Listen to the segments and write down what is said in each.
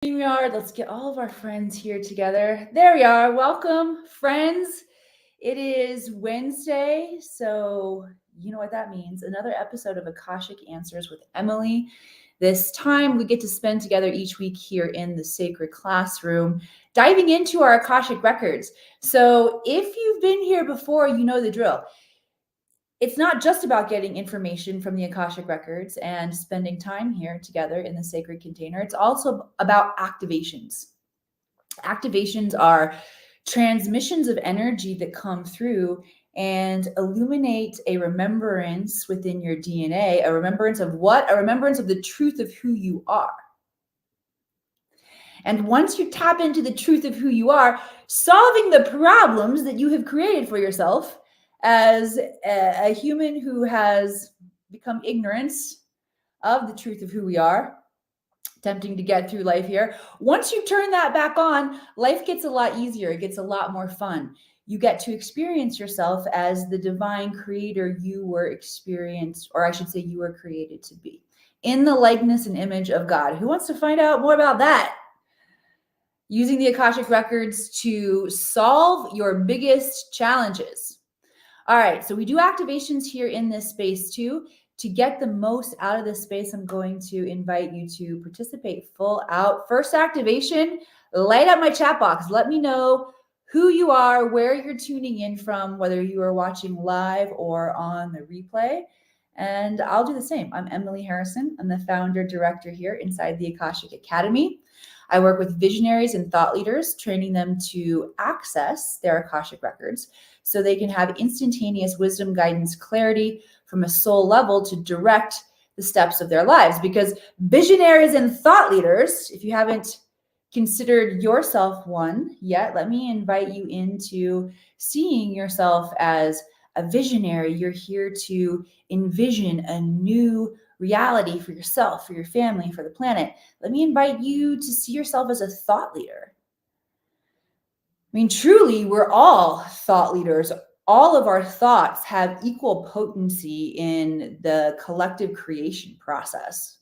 StreamYard. Let's get all of our friends here together. There we are. Welcome, friends. It is Wednesday, so you know what that means. Another episode of Akashic Answers with Emily. This time we get to spend together each week here in the sacred classroom, diving into our Akashic Records. So if you've been here before, you know the drill. It's not just about getting information from the Akashic Records and spending time here together in the sacred container. It's also about activations. Activations are transmissions of energy that come through and illuminate a remembrance within your DNA. A remembrance of what? A remembrance of the truth of who you are. And once you tap into the truth of who you are, solving the problems that you have created for yourself as a human who has become ignorant of the truth of who we are, attempting to get through life here. Once you turn that back on, life gets a lot easier. It gets a lot more fun. You get to experience yourself as the divine creator you were experienced, or I should say you were created to be, in the likeness and image of God. Who wants to find out more about that? Using the Akashic Records to solve your biggest challenges. All right, so we do activations here in this space too. To get the most out of this space, I'm going to invite you to participate full out. First activation, light up my chat box. Let me know who you are, where you're tuning in from, whether you are watching live or on the replay. And I'll do the same. I'm Emily Harrison. I'm the founder director here inside the Akashic Academy. I work with visionaries and thought leaders, training them to access their Akashic Records so they can have instantaneous wisdom, guidance, clarity from a soul level to direct the steps of their lives. Because visionaries and thought leaders, if you haven't considered yourself one yet, let me invite you into seeing yourself as a visionary. You're here to envision a new reality for yourself, for your family, for the planet. Let me invite you to see yourself as a thought leader. I mean, truly, we're all thought leaders. All of our thoughts have equal potency in the collective creation process.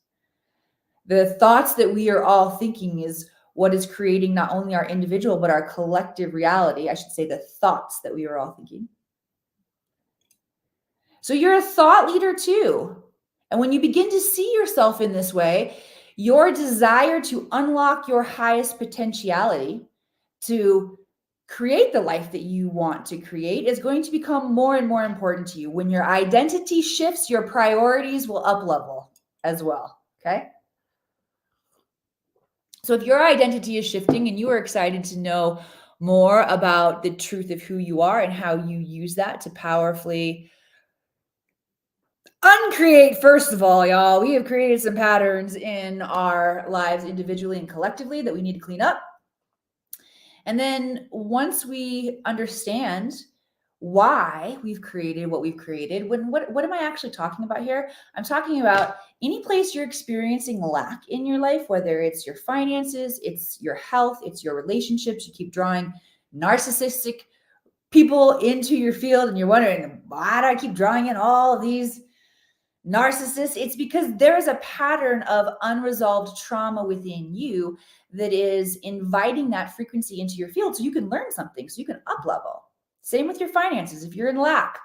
The thoughts that we are all thinking is what is creating not only our individual, but our collective reality. I should say the thoughts that we are all thinking. So you're a thought leader too. And when you begin to see yourself in this way, your desire to unlock your highest potentiality, to create the life that you want to create, is going to become more and more important to you. When your identity shifts, your priorities will up level as well, okay? So if your identity is shifting and you are excited to know more about the truth of who you are and how you use that to powerfully uncreate, first of all, y'all, we have created some patterns in our lives individually and collectively that we need to clean up. And then once we understand why we've created what we've created, what am I actually talking about here? I'm talking about any place you're experiencing lack in your life, whether it's your finances, it's your health, it's your relationships. You keep drawing narcissistic people into your field and you're wondering, why do I keep drawing in all of these narcissists? It's because there is a pattern of unresolved trauma within you that is inviting that frequency into your field so you can learn something, so you can up level. Same with your finances. If you're in lack,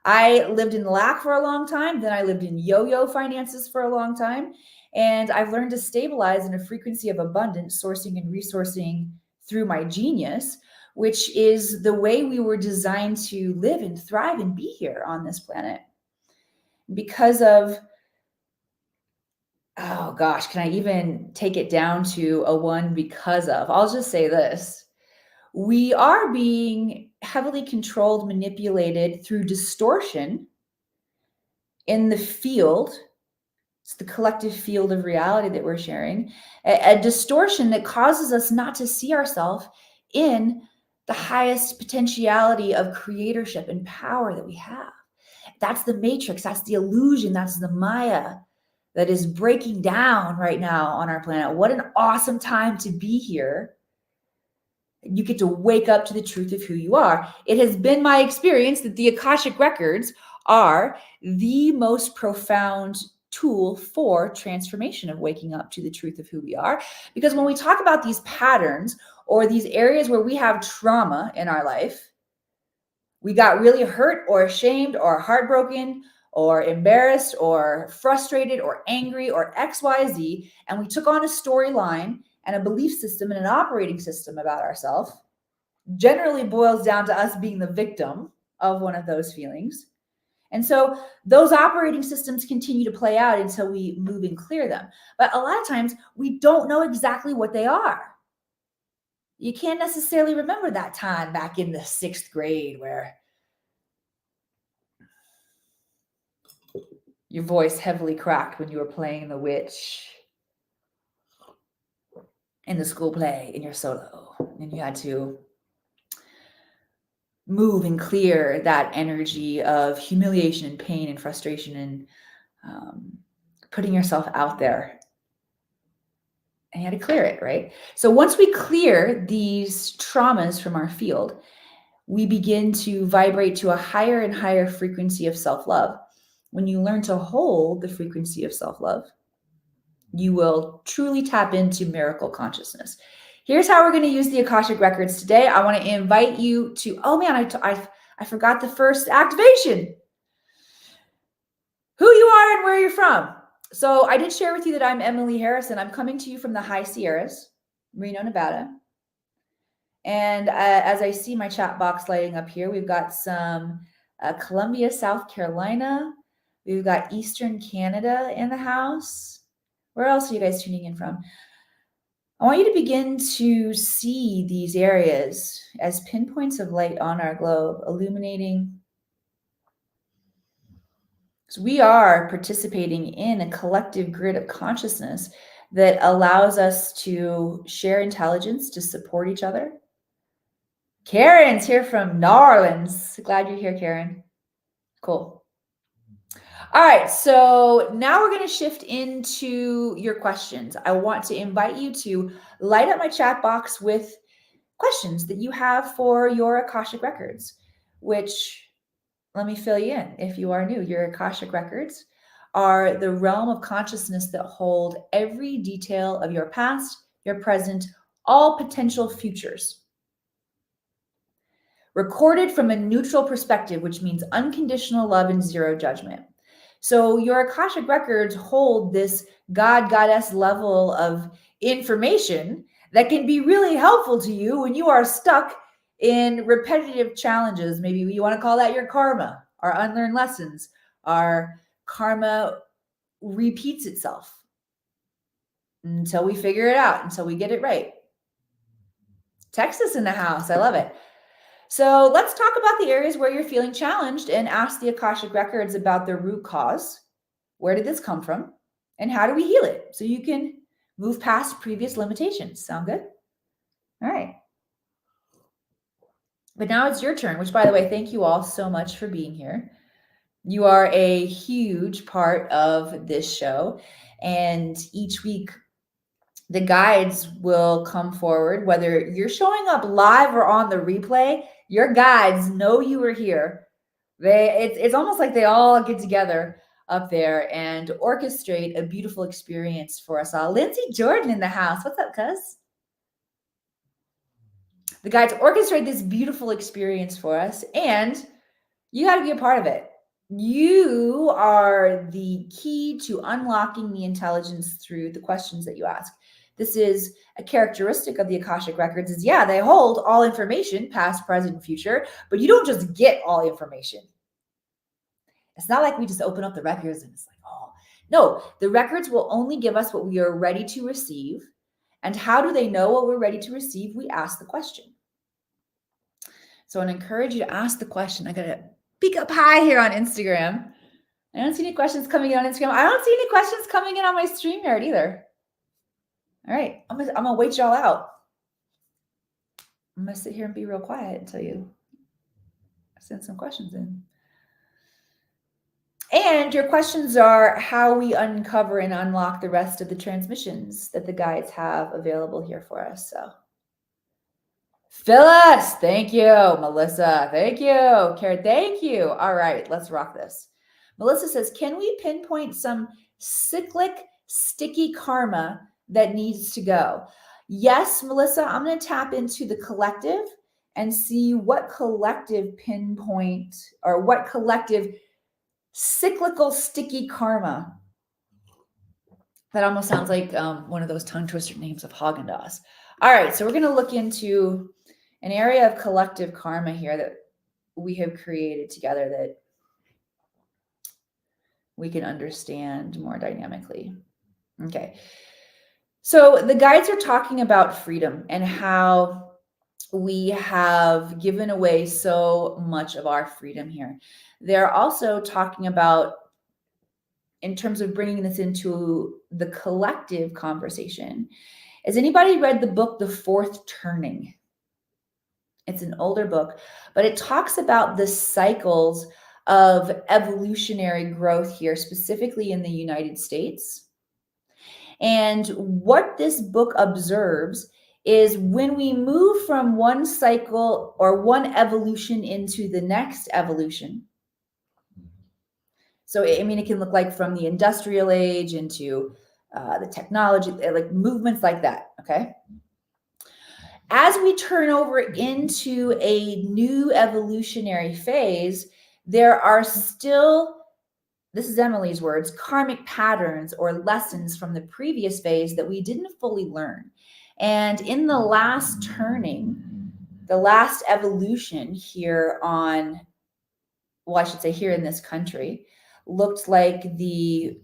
I lived in lack for a long time, then I lived in yo-yo finances for a long time, and I've learned to stabilize in a frequency of abundance, sourcing and resourcing through my genius, which is the way we were designed to live and thrive and be here on this planet. Because of, oh gosh, can I even take it down to a one because of? I'll just say this. We are being heavily controlled, manipulated through distortion in the field. It's the collective field of reality that we're sharing. A distortion that causes us not to see ourselves in the highest potentiality of creatorship and power that we have. That's the matrix, that's the illusion, that's the Maya that is breaking down right now on our planet. What an awesome time to be here. You get to wake up to the truth of who you are. It has been my experience that the Akashic Records are the most profound tool for transformation of waking up to the truth of who we are. Because when we talk about these patterns or these areas where we have trauma in our life, we got really hurt or ashamed or heartbroken or embarrassed or frustrated or angry or XYZ, and we took on a storyline and a belief system and an operating system about ourselves, generally boils down to us being the victim of one of those feelings. And so those operating systems continue to play out until we move and clear them. But a lot of times we don't know exactly what they are. You can't necessarily remember that time back in the 6th grade where your voice heavily cracked when you were playing the witch in the school play in your solo, and you had to move and clear that energy of humiliation and pain and frustration and putting yourself out there. And you had to clear it, right? So once we clear these traumas from our field, we begin to vibrate to a higher and higher frequency of self-love. When you learn to hold the frequency of self-love, you will truly tap into miracle consciousness. Here's how we're going to use the Akashic Records today. I want to invite you to, oh man, I forgot the first activation. Who you are and where you're from. So I did share with you that I'm Emily Harrison. I'm coming to you from the High Sierras, Reno, Nevada. And as I see my chat box lighting up here, we've got some Columbia, South Carolina. We've got Eastern Canada in the house. Where else are you guys tuning in from? I want you to begin to see these areas as pinpoints of light on our globe, illuminating. So we are participating in a collective grid of consciousness that allows us to share intelligence, to support each other. Karen's here from New Orleans. Glad you're here, Karen. Cool. All right, so now we're going to shift into your questions. I want to invite you to light up my chat box with questions that you have for your Akashic Records, which, let me fill you in if you are new. Your Akashic Records are the realm of consciousness that hold every detail of your past, your present, all potential futures. Recorded from a neutral perspective, which means unconditional love and zero judgment. So your Akashic Records hold this God, Goddess level of information that can be really helpful to you when you are stuck in repetitive challenges. Maybe you want to call that your karma, our unlearned lessons. Our karma repeats itself until we figure it out, until we get it right. Texas in the house. I love it. So let's talk about the areas where you're feeling challenged and ask the Akashic Records about the root cause. Where did this come from? And how do we heal it so you can move past previous limitations? Sound good? All right. But now it's your turn, which, by the way, thank you all so much for being here. You are a huge part of this show. And each week, the guides will come forward, whether you're showing up live or on the replay. Your guides know you were here. It's almost like they all get together up there and orchestrate a beautiful experience for us all. Lindsay Jordan in the house. What's up, cuz? The guides orchestrate this beautiful experience for us, and you got to be a part of it. You are the key to unlocking the intelligence through the questions that you ask. This is a characteristic of the Akashic Records is, yeah, they hold all information, past, present, future, but you don't just get all information. It's not like we just open up the records and it's like, oh, no, the records will only give us what we are ready to receive. And how do they know what we're ready to receive? We ask the question. So I encourage you to ask the question. I got to peek up high here on Instagram. I don't see any questions coming in on Instagram. I don't see any questions coming in on my StreamYard either. All right, I'm gonna wait y'all out. I'm gonna sit here and be real quiet until you send some questions in. And your questions are how we uncover and unlock the rest of the transmissions that the guides have available here for us. So, Phyllis, thank you. Melissa, thank you. Karen, thank you. All right, let's rock this. Melissa says, can we pinpoint some cyclic, sticky karma that needs to go. Yes, Melissa, I'm going to tap into the collective and see what collective pinpoint or what collective cyclical, sticky karma. That almost sounds like one of those tongue twister names of Haagen-Dazs. All right, so we're going to look into an area of collective karma here that we have created together that we can understand more dynamically. Okay. So the guides are talking about freedom and how we have given away so much of our freedom here. They're also talking about, in terms of bringing this into the collective conversation, has anybody read the book, The Fourth Turning? It's an older book, but it talks about the cycles of evolutionary growth here, specifically in the United States. And what this book observes is when we move from one cycle or one evolution into the next evolution. So, I mean, it can look like from the industrial age into the technology, like movements like that, okay? As we turn over into a new evolutionary phase, there are still, this is Emily's words, karmic patterns or lessons from the previous phase that we didn't fully learn. And in the last turning, the last evolution here on, well, I should say here in this country, looked like the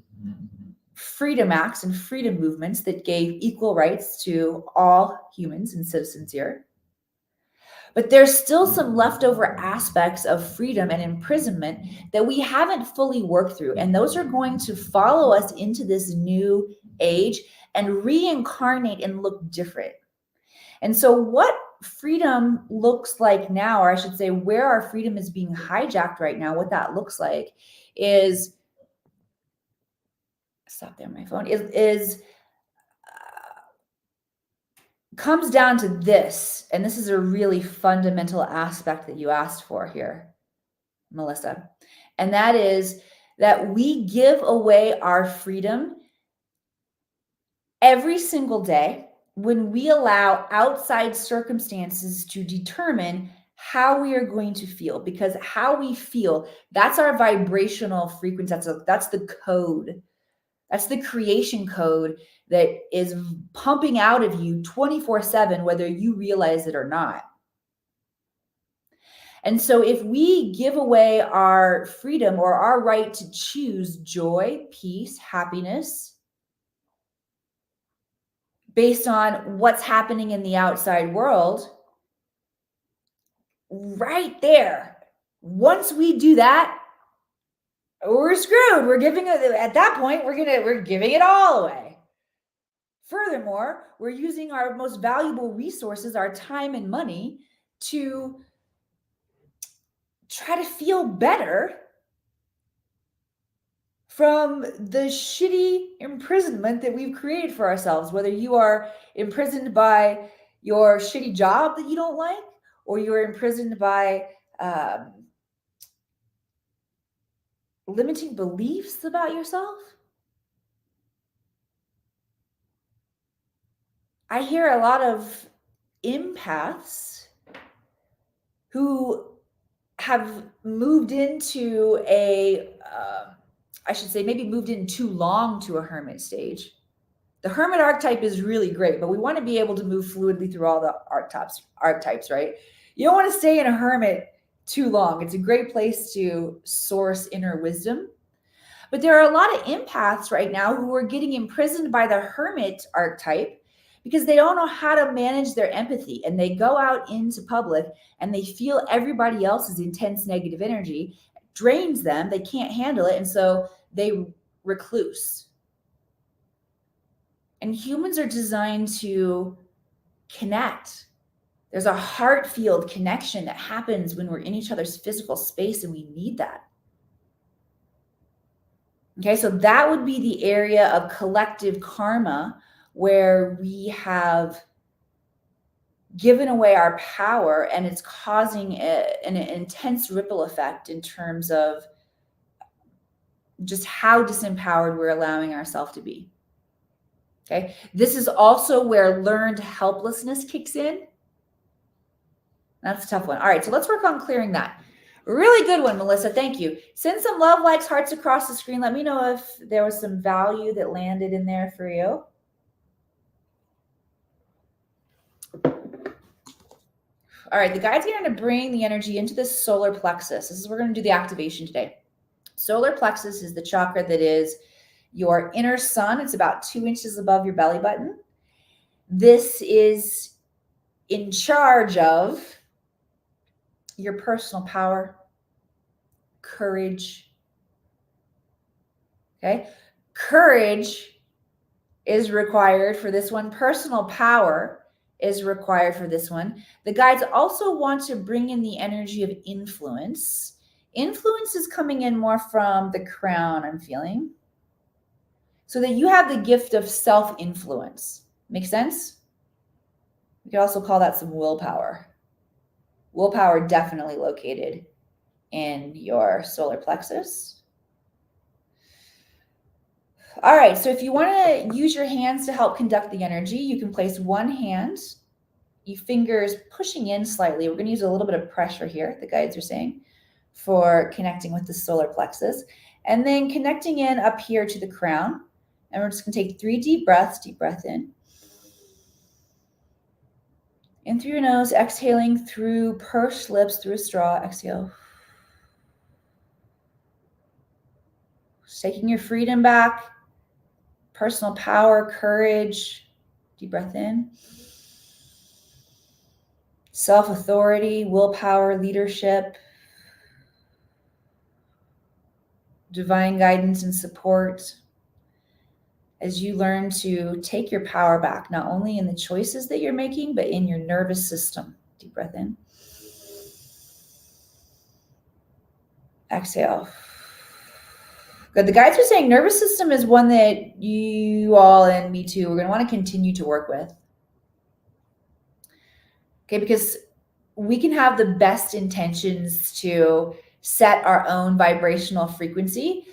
freedom acts and freedom movements that gave equal rights to all humans and citizens here. But there's still some leftover aspects of freedom and imprisonment that we haven't fully worked through. And those are going to follow us into this new age and reincarnate and look different. And so what freedom looks like now, or I should say where our freedom is being hijacked right now, what that looks like is, stop there, my phone, comes down to this, and this is a really fundamental aspect that you asked for here, Melissa, and that is that we give away our freedom every single day when we allow outside circumstances to determine how we are going to feel, because how we feel, that's our vibrational frequency. That's the code. That's the creation code that is pumping out of you 24/7, whether you realize it or not. And so if we give away our freedom or our right to choose joy, peace, happiness, based on what's happening in the outside world, right there, once we do that, we're screwed. We're giving it, at that point, we're giving it all away. Furthermore, we're using our most valuable resources, our time and money, to try to feel better from the shitty imprisonment that we've created for ourselves, whether you are imprisoned by your shitty job that you don't like, or you're imprisoned by limiting beliefs about yourself. I hear a lot of empaths who have moved into I should say maybe moved in too long to a hermit stage. The hermit archetype is really great, but we want to be able to move fluidly through all the archetypes, right? You don't want to stay in a hermit too long. It's a great place to source inner wisdom. But there are a lot of empaths right now who are getting imprisoned by the hermit archetype because they don't know how to manage their empathy, and they go out into public and they feel everybody else's intense negative energy drains them. They can't handle it, and so they recluse. And humans are designed to connect. There's a heart field connection that happens when we're in each other's physical space, and we need that. Okay, so that would be the area of collective karma where we have given away our power, and it's causing an intense ripple effect in terms of just how disempowered we're allowing ourselves to be. Okay. This is also where learned helplessness kicks in. That's a tough one. All right. So let's work on clearing that. Really good one, Melissa. Thank you. Send some love, likes, hearts across the screen. Let me know if there was some value that landed in there for you. All right. The guides are going to bring the energy into the solar plexus. This is where we're going to do the activation today. Solar plexus is the chakra that is your inner sun. It's about 2 inches above your belly button. This is in charge of your personal power, courage. Okay. Courage is required for this one. Personal power is required for this one. The guides also want to bring in the energy of influence. Influence is coming in more from the crown, I'm feeling, so that you have the gift of self-influence. Make sense? We could also call that some willpower. Willpower definitely located in your solar plexus. All right, so if you want to use your hands to help conduct the energy, you can place one hand, your fingers pushing in slightly. We're going to use a little bit of pressure here, the guides are saying, for connecting with the solar plexus. And then connecting in up here to the crown. And we're just going to take 3 deep breaths. Deep breath in. In through your nose, exhaling through pursed lips, through a straw. Exhale. Taking your freedom back. Personal power, courage. Deep breath in. Self-authority, willpower, leadership. Divine guidance and support. As you learn to take your power back, not only in the choices that you're making, but in your nervous system. Deep breath in. Exhale. Good. The guides are saying nervous system is one that you all and me too, we're going to want to continue to work with. Okay, because we can have the best intentions to set our own vibrational frequency,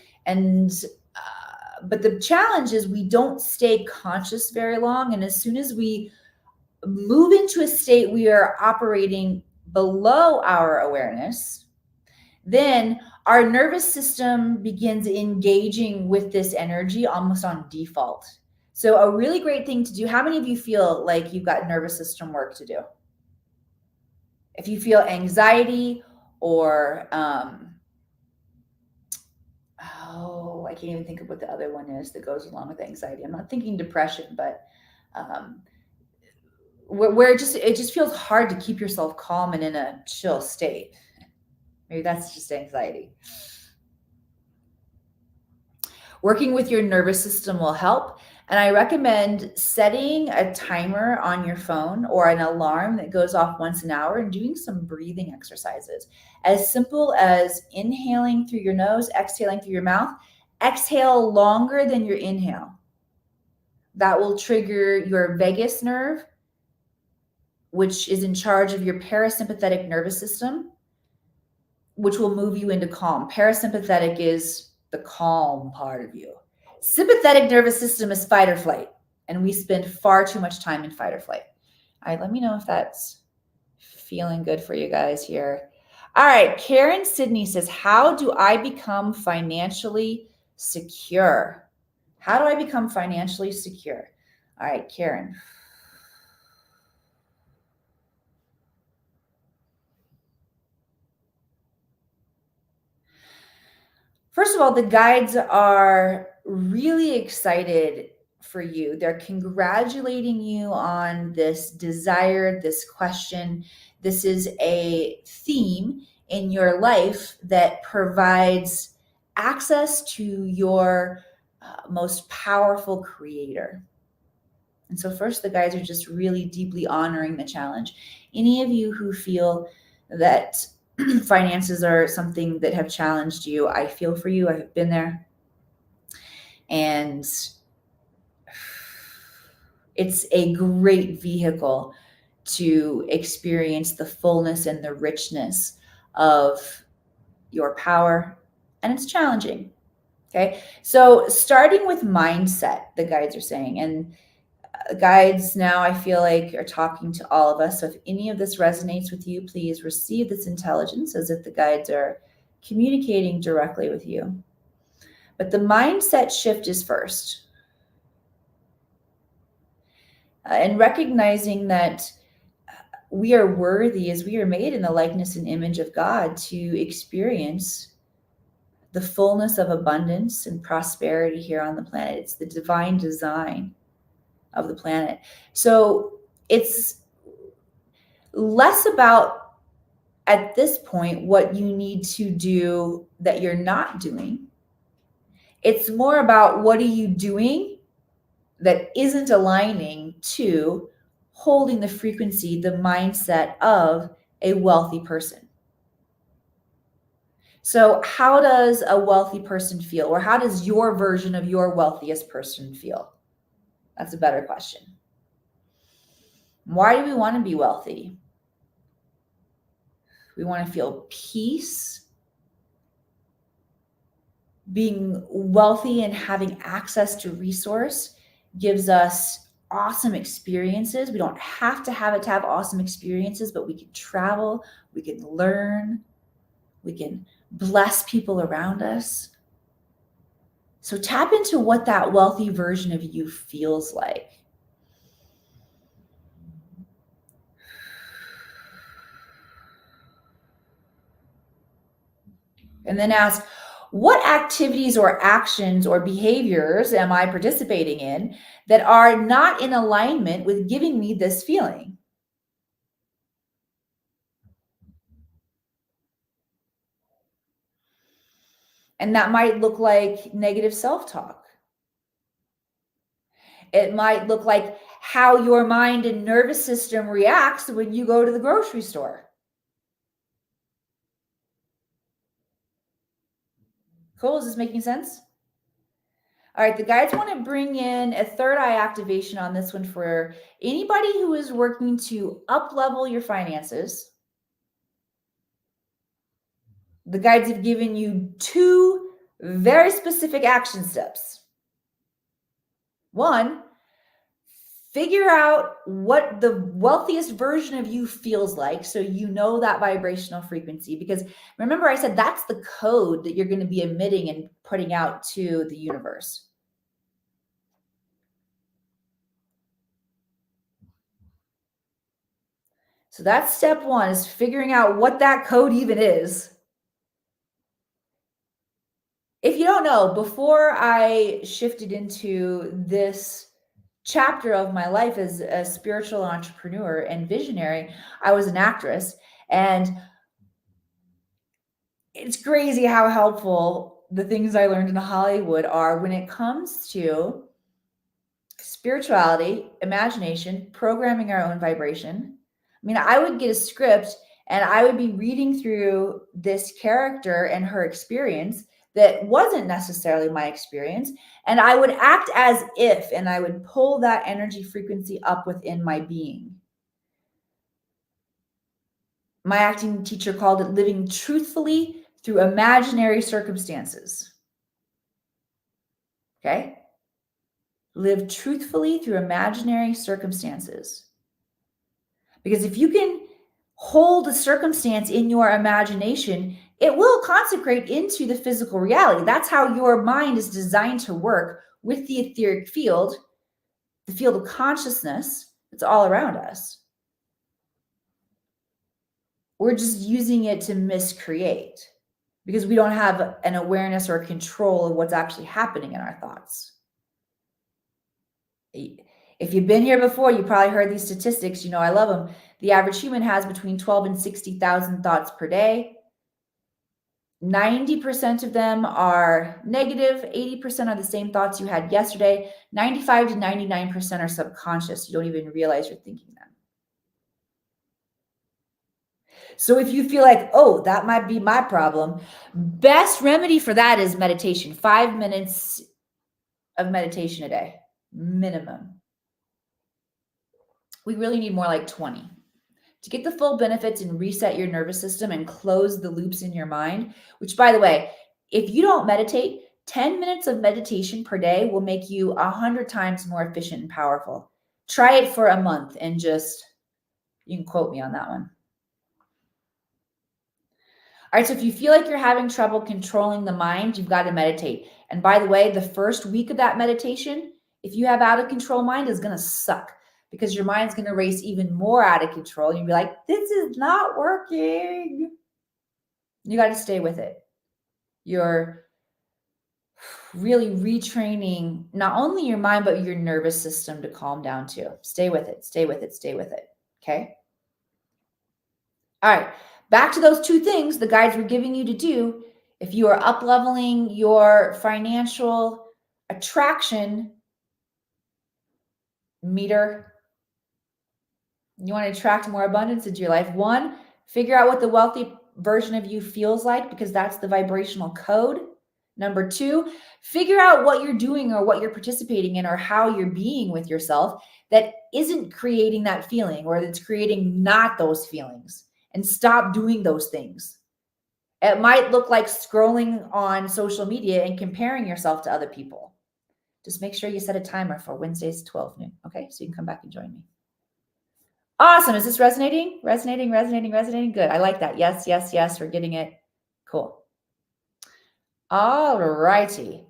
but the challenge is we don't stay conscious very long. And as soon as we move into a state we are operating below our awareness, then our nervous system begins engaging with this energy almost on default. So a really great thing to do, how many of you feel like you've got nervous system work to do? If you feel anxiety or, I can't even think of what the other one is that goes along with anxiety. I'm not thinking depression, but where it just feels hard to keep yourself calm and in a chill state. Maybe that's just anxiety. Working with your nervous system will help. And I recommend setting a timer on your phone or an alarm that goes off once an hour and doing some breathing exercises. As simple as inhaling through your nose, exhaling through your mouth. Exhale longer than your inhale. That will trigger your vagus nerve, which is in charge of your parasympathetic nervous system, which will move you into calm. Parasympathetic is the calm part of you. Sympathetic nervous system is fight or flight, and we spend far too much time in fight or flight. All right, let me know if that's feeling good for you guys here. All right, Karen Sydney says, how do I become financially secure? How do I become financially secure? All right, Karen. First of all, the guides are really excited for you. They're congratulating you on this desire, this question. This is a theme in your life that provides access to your most powerful creator. And so first, the guides are just really deeply honoring the challenge. Any of you who feel that finances are something that have challenged you, I feel for you. I've been there. And it's a great vehicle to experience the fullness and the richness of your power. And it's challenging. Okay. So starting with mindset, the guides are saying, and guides now I feel like are talking to all of us. So if any of this resonates with you, please receive this intelligence as if the guides are communicating directly with you. But the mindset shift is first. And recognizing that we are worthy as we are made in the likeness and image of God to experience the fullness of abundance and prosperity here on the planet. It's the divine design of the planet. So it's less about, at this point, what you need to do that you're not doing. It's more about what are you doing that isn't aligning to holding the frequency, the mindset of a wealthy person. So how does a wealthy person feel? Or how does your version of your wealthiest person feel? That's a better question. Why do we want to be wealthy? We want to feel peace. Being wealthy and having access to resource gives us awesome experiences. We don't have to have it to have awesome experiences, but we can travel, we can learn, we can bless people around us. So tap into what that wealthy version of you feels like. And then ask, what activities or actions or behaviors am I participating in that are not in alignment with giving me this feeling? And that might look like negative self-talk. It might look like how your mind and nervous system reacts when you go to the grocery store. Cool, is this making sense? All right, the guides want to bring in a third eye activation on this one for anybody who is working to up-level your finances. The guides have given you 2 very specific action steps. 1, figure out what the wealthiest version of you feels like so you know that vibrational frequency. Because remember, I said that's the code that you're going to be emitting and putting out to the universe. So that's step 1, is figuring out what that code even is. If you don't know, before I shifted into this chapter of my life as a spiritual entrepreneur and visionary, I was an actress. And it's crazy how helpful the things I learned in Hollywood are when it comes to spirituality, imagination, programming our own vibration. I mean, I would get a script and I would be reading through this character and her experience that wasn't necessarily my experience. And I would act as if, and I would pull that energy frequency up within my being. My acting teacher called it living truthfully through imaginary circumstances. Okay? Live truthfully through imaginary circumstances. Because if you can hold a circumstance in your imagination, it will consecrate into the physical reality. That's how your mind is designed to work with the etheric field, the field of consciousness that's all around us. We're just using it to miscreate because we don't have an awareness or control of what's actually happening in our thoughts. If you've been here before, you probably heard these statistics. You know, I love them. The average human has between 12 and 60,000 thoughts per day. 90% of them are negative. 80% are the same thoughts you had yesterday. 95 to 99% are subconscious. You don't even realize you're thinking them. So if you feel like, oh, that might be my problem, best remedy for that is meditation. 5 minutes of meditation a day, minimum. We really need more like 20. To get the full benefits and reset your nervous system and close the loops in your mind, which, by the way, if you don't meditate, 10 minutes of meditation per day will make you 100 times more efficient and powerful. Try it for a month and you can quote me on that one. All right, so if you feel like you're having trouble controlling the mind, you've got to meditate. And by the way, the first week of that meditation, if you have out of control mind, is going to suck because your mind's going to race even more out of control. You'll be like, this is not working. You got to stay with it. You're really retraining not only your mind, but your nervous system to calm down too. Stay with it, stay with it, stay with it. Okay. All right. Back to those two things the guides were giving you to do. If you are up-leveling your financial attraction meter, you want to attract more abundance into your life. One, figure out what the wealthy version of you feels like because that's the vibrational code. Number two, figure out what you're doing or what you're participating in or how you're being with yourself that isn't creating that feeling or that's creating not those feelings. And stop doing those things. It might look like scrolling on social media and comparing yourself to other people. Just make sure you set a timer for Wednesdays, 12 noon. Okay, so you can come back and join me. Awesome. Is this resonating? Resonating. Good. I like that. Yes. We're getting it. Cool. All righty.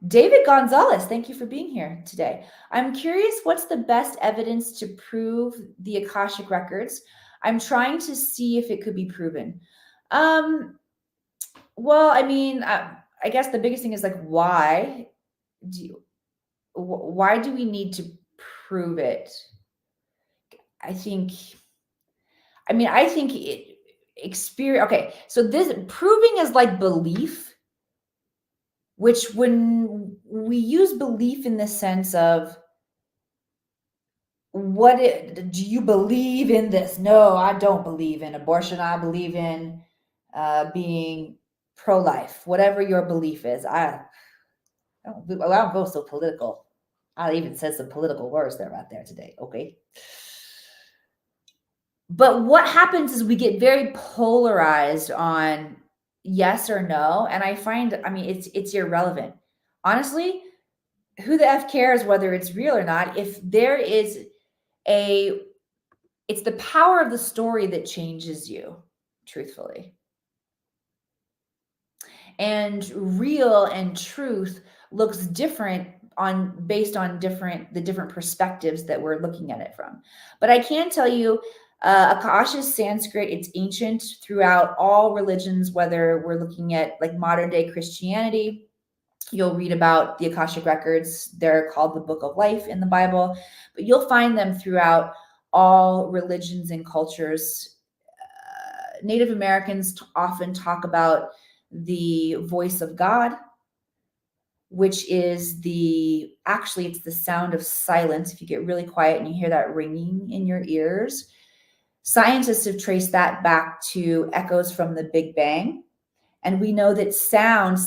David Gonzalez, thank you for being here today. I'm curious, what's the best evidence to prove the Akashic Records? I'm trying to see if it could be proven. Well, I mean, I guess the biggest thing is like, why do we need to prove it? I think it experience. Okay. So this proving is like belief, which when we use belief in the sense of, do you believe in this? No, I don't believe in abortion. I believe in being pro-life, whatever your belief is. I don't go so political. I even said some political words there right there today. Okay. But what happens is we get very polarized on yes or no. And I find, it's irrelevant. Honestly, who the F cares whether it's real or not? If there is it's the power of the story that changes you, truthfully. And real and truth looks different based on the different perspectives that we're looking at it from. But I can tell you, Akasha is Sanskrit. It's ancient throughout all religions, whether we're looking at like modern day Christianity. You'll read about the Akashic Records. They're called the Book of Life in the Bible, but you'll find them throughout all religions and cultures. Native Americans often talk about the voice of God, which is it's the sound of silence. If you get really quiet and you hear that ringing in your ears, scientists have traced that back to echoes from the Big Bang. And we know that sound,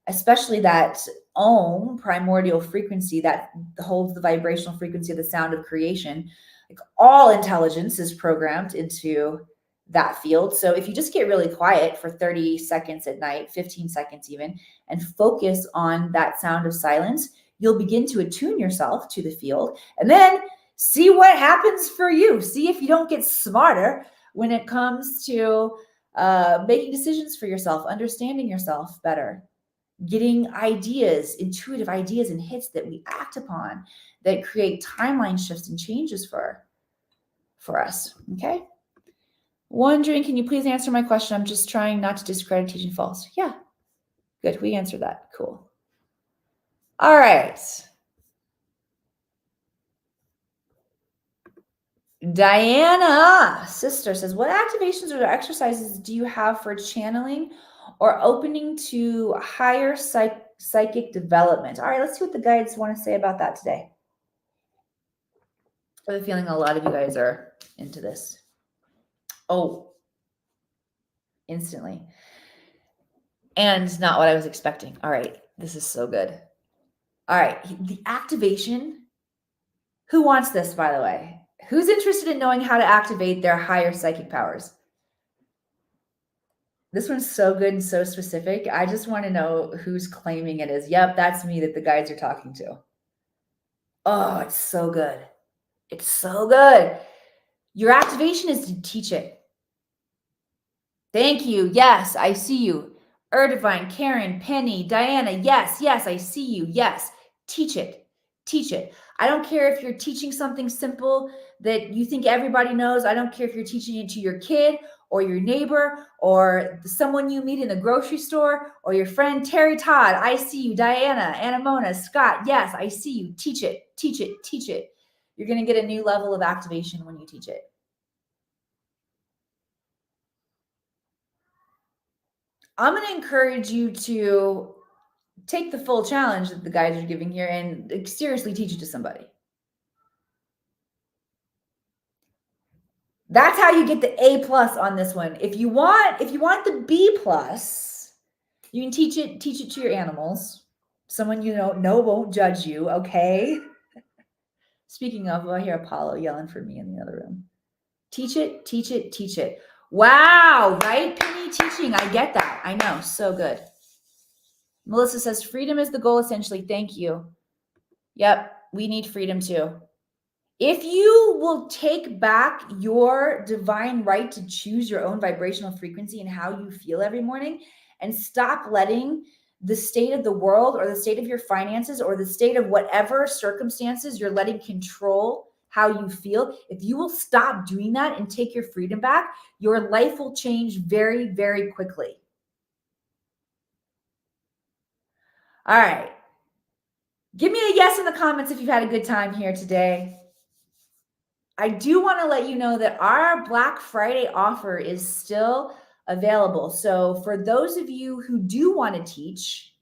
especially that Om primordial frequency that holds the vibrational frequency of the sound of creation, like all intelligence is programmed into that field. So if you just get really quiet for 30 seconds at night, 15 seconds even, and focus on that sound of silence, you'll begin to attune yourself to the field and then see what happens for you. See if you don't get smarter when it comes to making decisions for yourself, understanding yourself better, getting ideas, intuitive ideas and hits that we act upon that create timeline shifts and changes for us. Okay. Wondering, can you please answer my question? I'm just trying not to discredit teaching false. Yeah. Good. We answered that. Cool. All right. Diana, sister, says, what activations or exercises do you have for channeling or opening to higher psychic development? All right, let's see what the guides want to say about that today. I have a feeling a lot of you guys are into this. Oh, instantly. And not what I was expecting. All right, this is so good. All right, the activation. Who wants this, by the way? Who's interested in knowing how to activate their higher psychic powers? This one's so good and so specific. I just want to know who's claiming it is. Yep, that's me that the guides are talking to. Oh, it's so good. It's so good. Your activation is to teach it. Thank you. Yes, I see you. Erdivine, Karen, Penny, Diana. Yes, yes, I see you. Yes, teach it. Teach it. I don't care if you're teaching something simple that you think everybody knows. I don't care if you're teaching it to your kid or your neighbor or someone you meet in the grocery store or your friend Terry Todd. I see you. Diana, Anamona, Scott. Yes, I see you. Teach it. Teach it. Teach it. You're going to get a new level of activation when you teach it. I'm going to encourage you to take the full challenge that the guides are giving here and seriously teach it to somebody. That's how you get the A+ on this one. If you want the B+, you can teach it to your animals. Someone you know won't judge you, okay? Speaking of, I hear Apollo yelling for me in the other room. Teach it, teach it, teach it. Wow, right? Penny teaching. I get that. I know. So good. Melissa says, freedom is the goal, essentially. Thank you. Yep, we need freedom too. If you will take back your divine right to choose your own vibrational frequency and how you feel every morning and stop letting the state of the world or the state of your finances or the state of whatever circumstances you're letting control how you feel, if you will stop doing that and take your freedom back, your life will change very, very quickly. All right. Give me a yes in the comments if you've had a good time here today. I do want to let you know that our Black Friday offer is still available. So for those of you who do want to teach,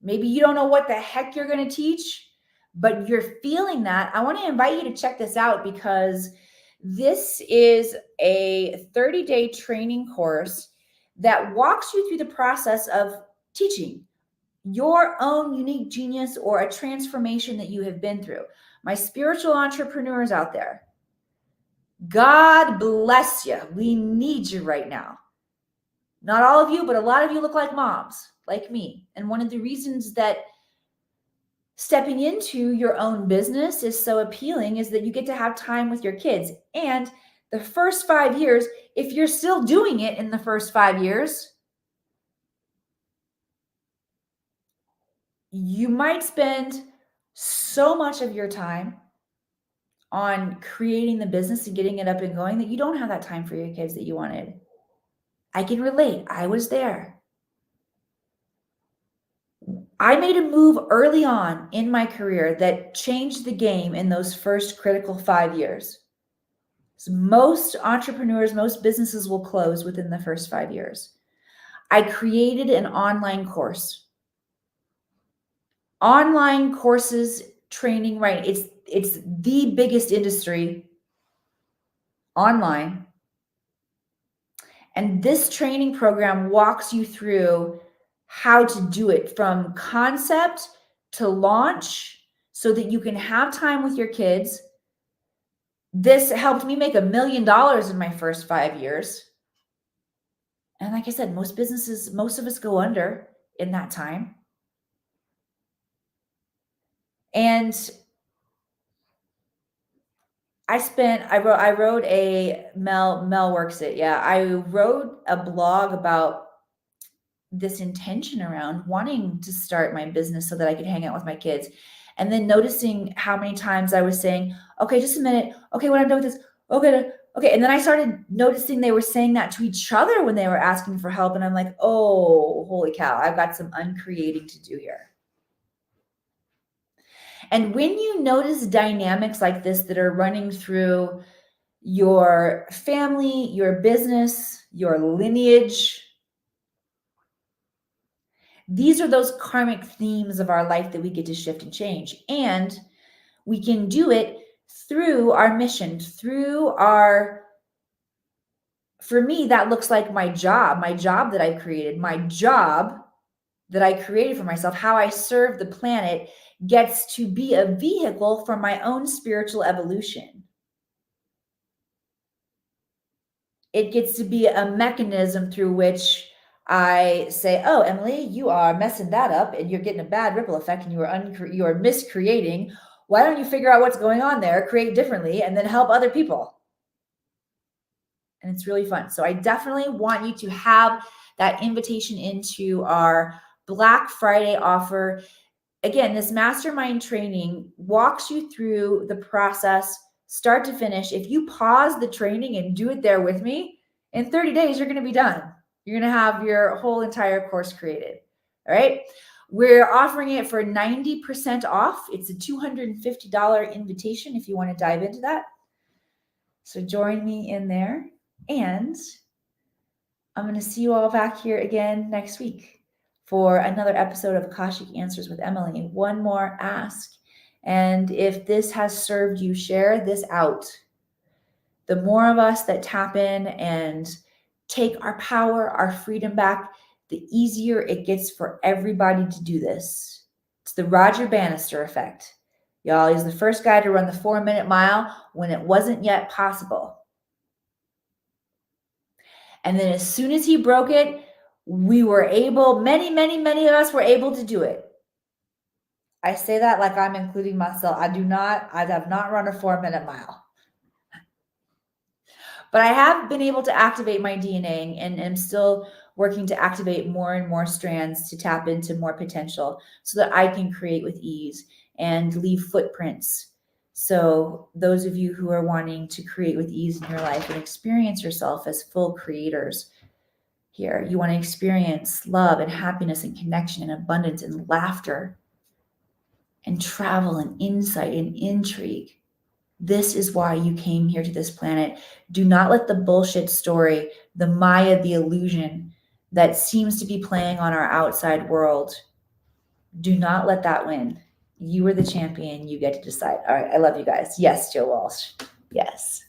maybe you don't know what the heck you're going to teach, but you're feeling that, I want to invite you to check this out because this is a 30-day training course that walks you through the process of teaching your own unique genius or a transformation that you have been through. My spiritual entrepreneurs out there, God bless you. We need you right now. Not all of you, but a lot of you look like moms, like me. And one of the reasons that stepping into your own business is so appealing is that you get to have time with your kids. And the first 5 years, if you're still doing it in the first 5 years, you might spend so much of your time on creating the business and getting it up and going that you don't have that time for your kids that you wanted. I can relate. I was there. I made a move early on in my career that changed the game in those first critical 5 years. So most entrepreneurs, most businesses will close within the first 5 years. I created an online course. Online courses, training, right? It's the biggest industry online. And this training program walks you through how to do it from concept to launch so that you can have time with your kids. This helped me make $1 million in my first 5 years. And like I said, most businesses, most of us go under in that time. And I wrote a Mel works it. Yeah. I wrote a blog about this intention around wanting to start my business so that I could hang out with my kids. And then noticing how many times I was saying, okay, just a minute. Okay, when I'm done with this, okay. And then I started noticing they were saying that to each other when they were asking for help. And I'm like, oh, holy cow, I've got some uncreating to do here. And when you notice dynamics like this that are running through your family, your business, your lineage, these are those karmic themes of our life that we get to shift and change. And we can do it through our mission, for me, that looks like my job that I created, for myself, how I serve the planet gets to be a vehicle for my own spiritual evolution. It gets to be a mechanism through which I say, oh, Emily, you are messing that up and you're getting a bad ripple effect and you are miscreating. Why don't you figure out what's going on there, create differently, and then help other people? And it's really fun. So I definitely want you to have that invitation into our Black Friday offer. Again, this mastermind training walks you through the process, start to finish. If you pause the training and do it there with me, in 30 days, you're going to be done. You're going to have your whole entire course created. All right. We're offering it for 90% off. It's a $250 invitation if you want to dive into that. So join me in there. And I'm going to see you all back here again next week for another episode of Akashic Answers with Emily. One more ask. And if this has served you, share this out. The more of us that tap in and take our power, our freedom back, the easier it gets for everybody to do this. It's the Roger Bannister effect. Y'all, he's the first guy to run the 4-minute mile when it wasn't yet possible. And then as soon as he broke it, we were able, many of us were able to do it. I say that like I'm including myself. I have not run a 4-minute mile. But I have been able to activate my DNA and am still working to activate more and more strands to tap into more potential so that I can create with ease and leave footprints. So those of you who are wanting to create with ease in your life and experience yourself as full creators here, you want to experience love and happiness and connection and abundance and laughter and travel and insight and intrigue. This is why you came here to this planet. Do not let the bullshit story, the Maya, the illusion that seems to be playing on our outside world, do not let that win. You are the champion. You get to decide. All right. I love you guys. Yes, Joe Walsh. Yes.